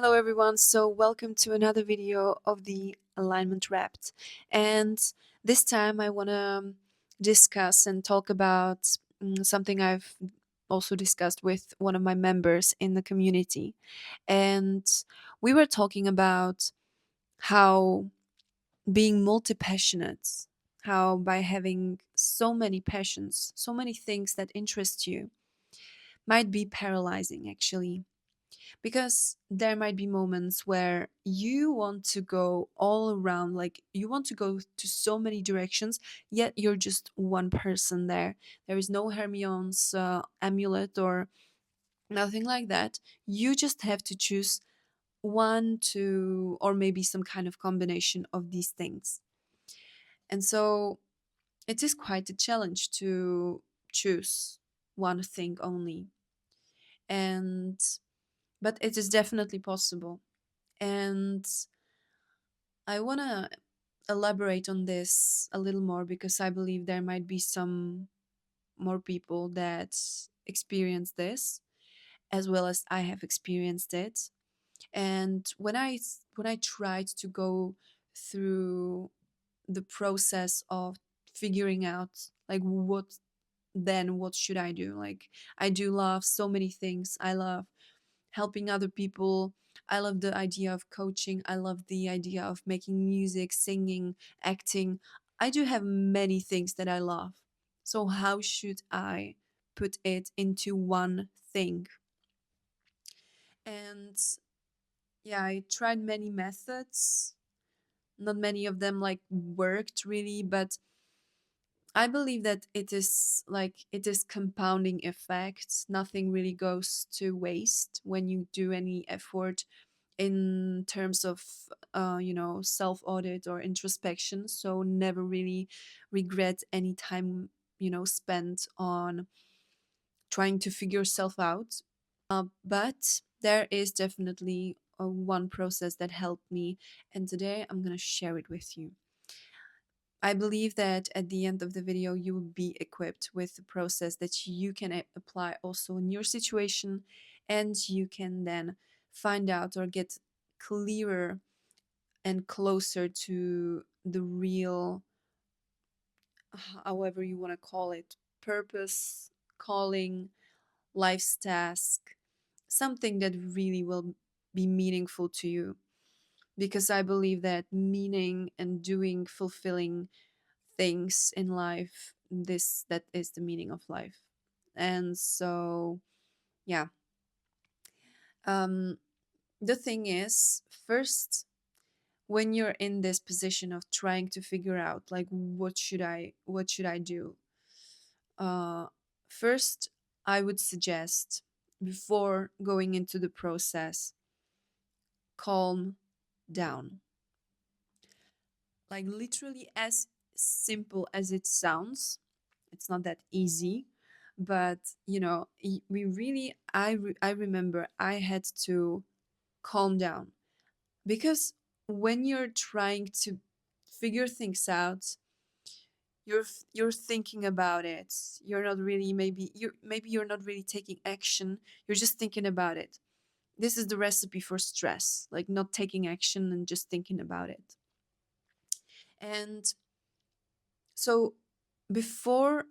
Hello everyone, so welcome to another video of the Alignment Wrapped. And this time I want to discuss and talk about something I've also discussed with one of my members in the community. And we were talking about how being multi-passionate, how by having so many passions, so many things that interest you, might be paralyzing actually, because there might be moments where you want to go all around, like you want to go to so many directions, yet you're just one person there. There is no Hermione's amulet or nothing like that. You just have to choose one, two, or maybe some kind of combination of these things. And so it is quite a challenge to choose one thing only. And but it is definitely possible. And I want to elaborate on this a little more because I believe there might be some more people that experience this as well as I have experienced it. And when I tried to go through the process of figuring out like what should I do? Like I do love so many things. I love helping other people. I love the idea of coaching. I love the idea of making music, singing, acting. I do have many things that I love. So, how should I put it into one thing? And yeah, I tried many methods. Not many of them like worked really, but I believe that it is compounding effects. Nothing really goes to waste when you do any effort in terms of self audit or introspection. So never really regret any time spent on trying to figure yourself out. But there is definitely one process that helped me, and today I'm gonna share it with you. I believe that at the end of the video, you will be equipped with the process that you can apply also in your situation, and you can then find out or get clearer and closer to the real, however you want to call it, purpose, calling, life's task, something that really will be meaningful to you. Because I believe that meaning and doing fulfilling things in life, that is the meaning of life. And so yeah, um the thing is, first, when you're in this position of trying to figure out like what should I do, uh first I would suggest, before going into the process, calm down. Like literally as simple as it sounds, it's not that easy, but we really I remember I had to calm down, because when you're trying to figure things out, you're thinking about it. You're not really, maybe you're not really taking action. You're just thinking about it. This is the recipe for stress, like not taking action and just thinking about it. And so before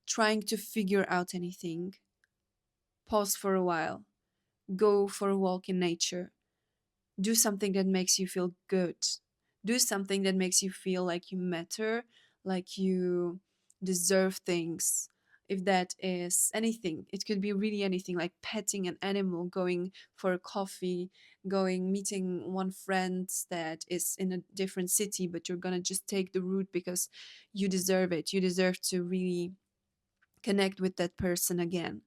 trying to figure out anything, pause for a while, go for a walk in nature, do something that makes you feel good, do something that makes you feel like you matter, like you deserve things. If that is anything, it could be really anything, like petting an animal, going for a coffee, going meeting one friend that is in a different city, but you're gonna just take the route because you deserve it. You deserve to really connect with that person again.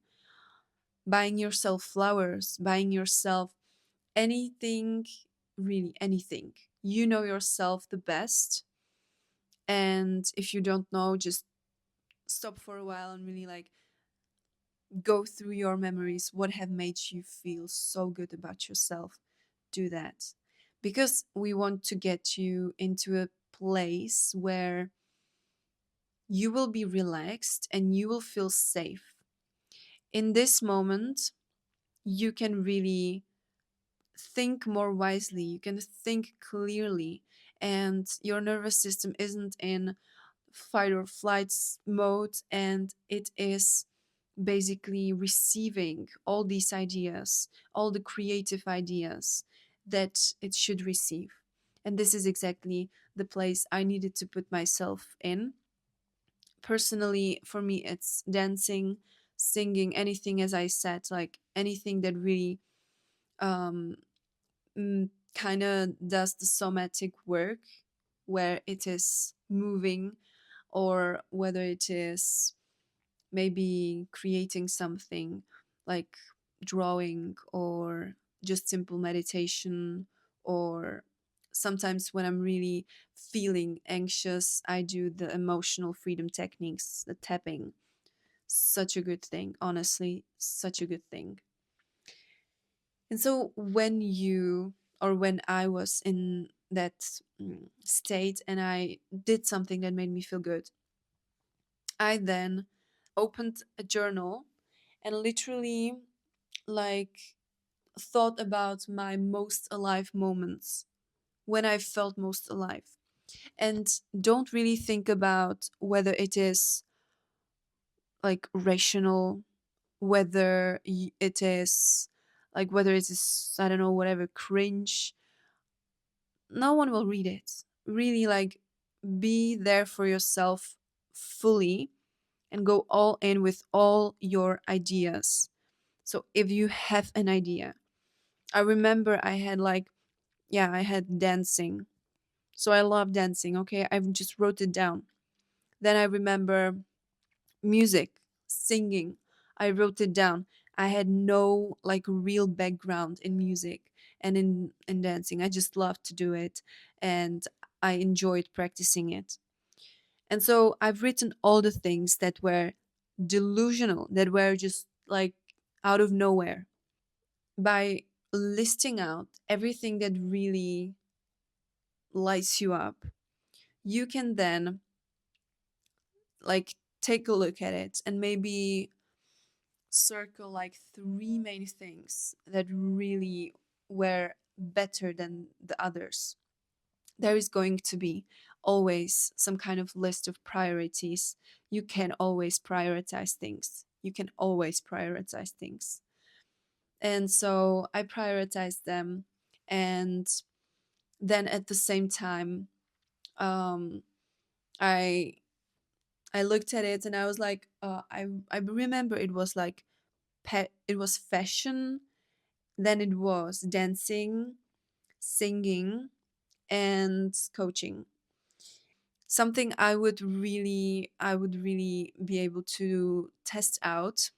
Buying yourself flowers, buying yourself anything, really anything. You know yourself the best. And if you don't know, just stop for a while and really like go through your memories. What have made you feel so good about yourself? Do that. Because we want to get you into a place where you will be relaxed and you will feel safe. In this moment, you can really think more wisely, you can think clearly, and your nervous system isn't in fight or flight mode, and it is basically receiving all these ideas, all the creative ideas that it should receive. And this is exactly the place I needed to put myself in. Personally, for me, it's dancing, singing, anything, as I said, like anything that really um, kind of does the somatic work, where it is moving, or whether it is maybe creating something like drawing, or just simple meditation, or sometimes when I'm really feeling anxious, I do the emotional freedom techniques, the tapping. Such a good thing, honestly, such a good thing. And so when you, or when I was in that state and I did something that made me feel good, I then opened a journal and literally like thought about my most alive moments, when I felt most alive. And don't really think about whether it is like rational, whether it is like, whether it is, I don't know, whatever, cringe. No one will read it. Really, like, be there for yourself fully and go all in with all your ideas. So if you have an idea, I remember I had like, yeah, I had dancing. So I love dancing. Okay, I just wrote it down. Then I remember music, singing. I wrote it down. I had no like real background in music and in dancing. I just loved to do it, and I enjoyed practicing it. And so I've written all the things that were delusional, that were just like out of nowhere. By listing out everything that really lights you up, you can then like take a look at it and maybe circle like three main things that really were better than the others. There is going to be always some kind of list of priorities. You can always prioritize things. You can always prioritize things. And so I prioritized them. And then at the same time, um, I I looked at it and I was like, I remember it was like it was fashion, then it was dancing, singing, and coaching. Something I would really be able to test out.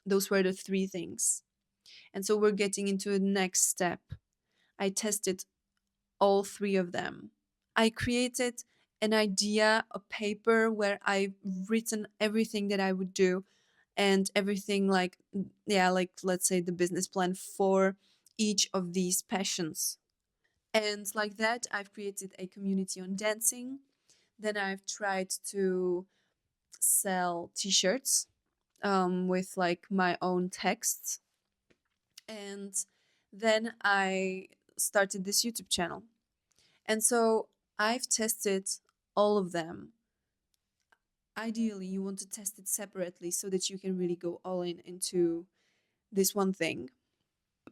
Those were the three things. And so we're getting into the next step. I tested all three of them. I created an idea, a paper where I've written everything that I would do, and everything like, yeah, like let's say the business plan for each of these passions. And like that, I've created a community on dancing. Then I've tried to sell t-shirts with like my own texts. And then I started this YouTube channel. And so I've tested all of them. Ideally, you want to test it separately so that you can really go all in into this one thing.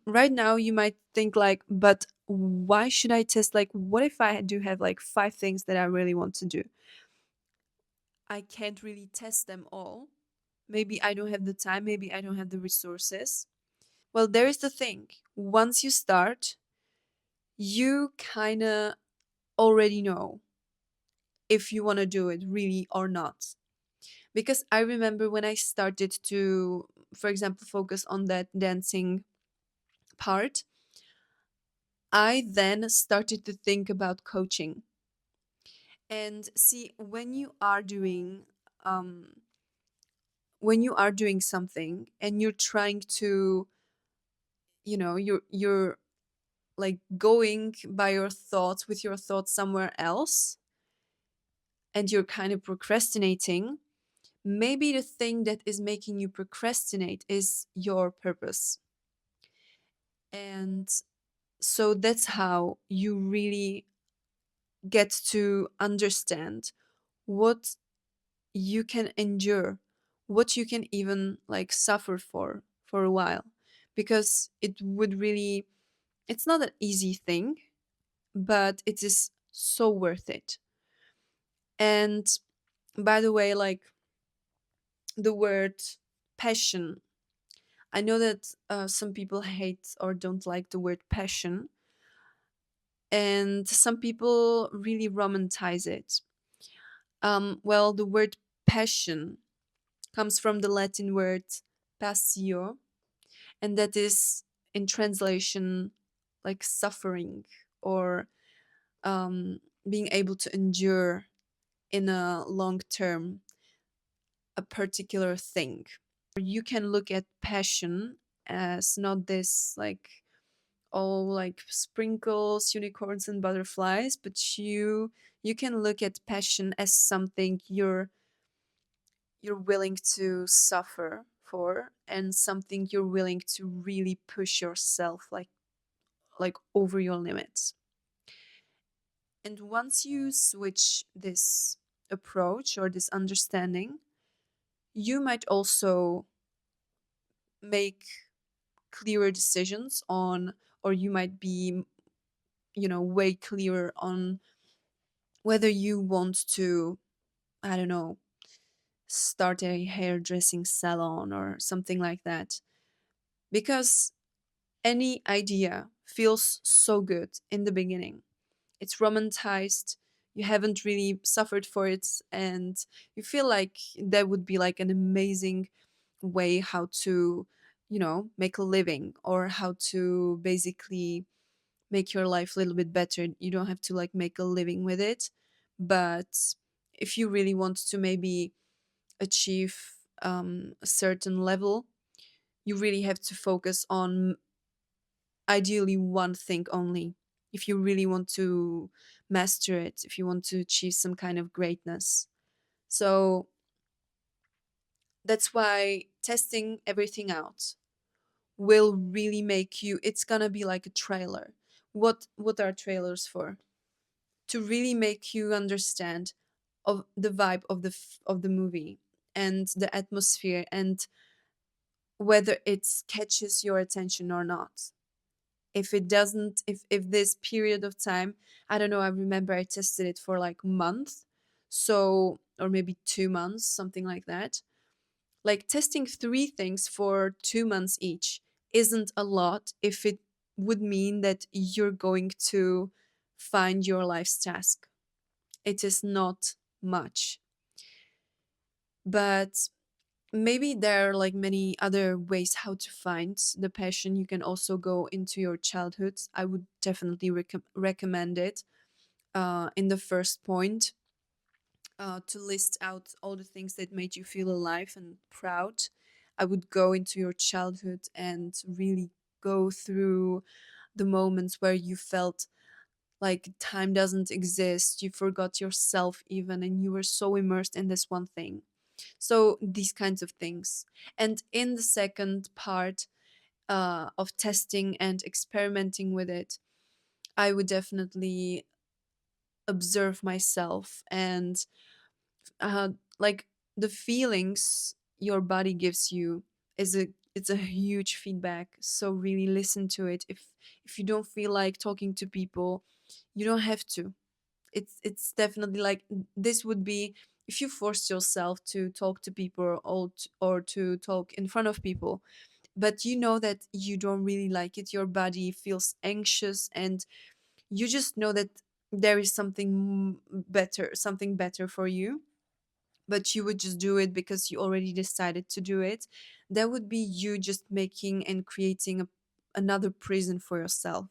Right now, you might think like, but why should I test? Like, what if I do have like five things that I really want to do? I can't really test them all. Maybe I don't have the time, maybe I don't have the resources. Well, there is the thing. Once you start, you kind of already know if you want to do it really or not. Because I remember when I started to, for example, focus on that dancing part, I then started to think about coaching. And see, um, when you are doing something and you're trying to, you're like going by your thoughts with your thoughts somewhere else, and you're kind of procrastinating, maybe the thing that is making you procrastinate is your purpose. And So that's how you really get to understand what you can endure, what you can even like suffer for a while, because it would really, it's not an easy thing, but it is so worth it. And by the way, like the word passion, I know that some people hate or don't like the word passion, and some people really romanticize it. Well, the word passion comes from the Latin word passio, and that is in translation like suffering, or being able to endure in a long term a particular thing. You can look at passion as not this like all like sprinkles, unicorns and butterflies, but you can look at passion as something you're willing to suffer for, and something you're willing to really push yourself like over your limits. And once you switch this approach or this understanding, you might also make clearer decisions on, or you might be, way clearer on whether you want to, I don't know, start a hairdressing salon or something like that. Because any idea feels so good in the beginning. It's romanticized, you haven't really suffered for it, and you feel like that would be like an amazing way how to, make a living, or how to basically make your life a little bit better. You don't have to like make a living with it, but if you really want to maybe achieve a certain level, you really have to focus on ideally one thing only. If you really want to master it, if you want to achieve some kind of greatness. So that's why testing everything out will really make you, it's gonna be like a trailer. What are trailers for? To really make you understand of the vibe of of the movie, and the atmosphere, and whether it catches your attention or not. If it doesn't, if this period of time, I don't know, I remember I tested it for like a month, so, or maybe 2 months, something like that. Like testing three things for 2 months each isn't a lot if it would mean that you're going to find your life's task. It is not much. But maybe there are like many other ways how to find the passion. You can also go into your childhood. I would definitely recommend it in the first point, to list out all the things that made you feel alive and proud. I would go into your childhood and really go through the moments where you felt like time doesn't exist, you forgot yourself even, and you were so immersed in this one thing. So these kinds of things. And in the second part of testing and experimenting with it, I would definitely observe myself, and uh, like the feelings your body gives you is a, it's a huge feedback. So really listen to it. If you don't feel like talking to people, you don't have to. It's definitely like, this would be if you forced yourself to talk to people, or to talk in front of people, but you know that you don't really like it, your body feels anxious, and you just know that there is something better for you, but you would just do it because you already decided to do it. That would be you just making and creating another prison for yourself.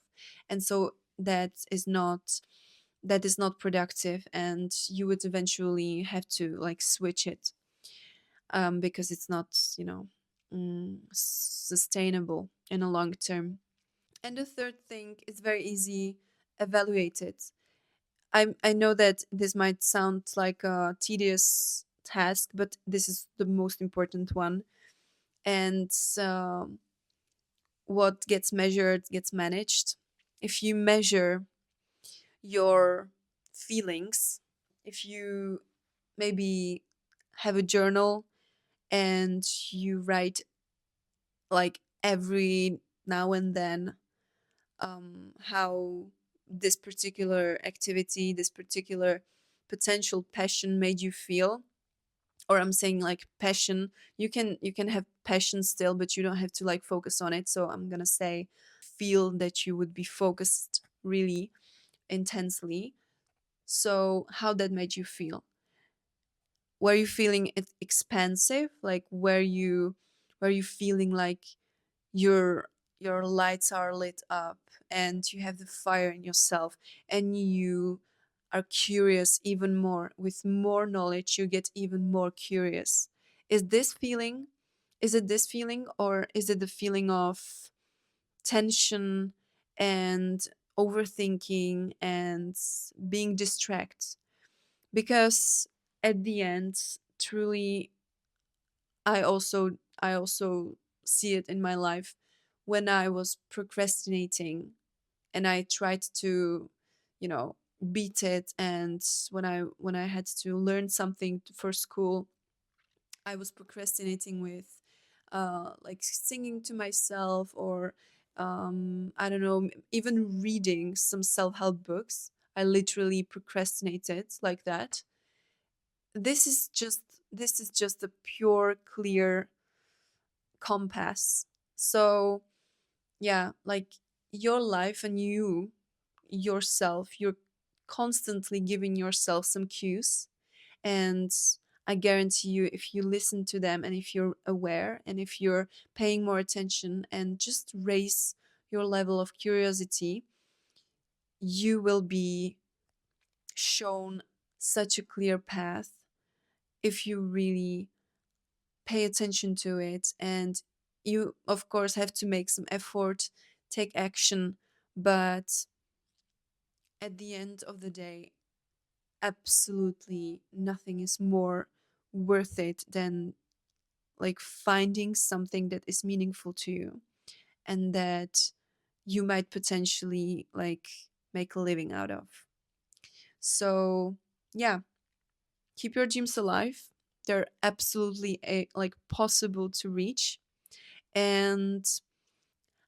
And so that is not productive, and you would eventually have to like switch it, because it's not, sustainable in a long term. And the third thing is very easy: evaluate it. I know that this might sound like a tedious task, but this is the most important one. And what gets measured gets managed. if you measure your feelings, if you maybe have a journal and you write like every now and then how this particular activity, this particular potential passion made you feel, or I'm saying like passion, you can have passion still, but you don't have to like focus on it. So I'm gonna say feel that you would be focused really intensely. So how that made you feel? Were you feeling it expansive? Like were you feeling like your your lights are lit up and you have the fire in yourself and you are curious even more? With more knowledge you get even more curious. Is this feeling, is it this feeling, or is it the feeling of tension and overthinking and being distracted? Because at the end, truly, I also see it in my life. When I was procrastinating and I tried to, you know, beat it, and when I had to learn something for school, I was procrastinating with like singing to myself, or I don't know, even reading some self-help books. I literally procrastinated like that. This is just this is just a pure clear compass. So yeah, like your life and you yourself, you're constantly giving yourself some cues. And I guarantee you, if you listen to them and if you're aware and if you're paying more attention and just raise your level of curiosity, you will be shown such a clear path if you really pay attention to it. And you of course have to make some effort, take action, but at the end of the day, absolutely nothing is more worth it than like finding something that is meaningful to you and that you might potentially like make a living out of. So yeah, keep your dreams alive. They're absolutely like possible to reach. And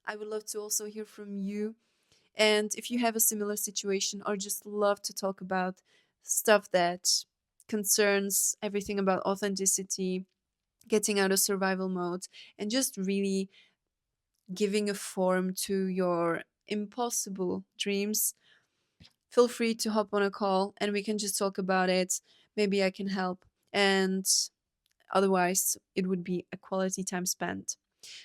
I would love to also hear from you. And if you have a similar situation or just love to talk about stuff that concerns everything about authenticity, getting out of survival mode, and just really giving a form to your impossible dreams, feel free to hop on a call and we can just talk about it. Maybe I can help. And otherwise, it would be a quality time spent.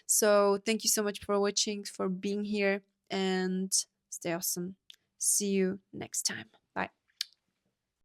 So, thank you so much for watching, for being here, and stay awesome. See you next time.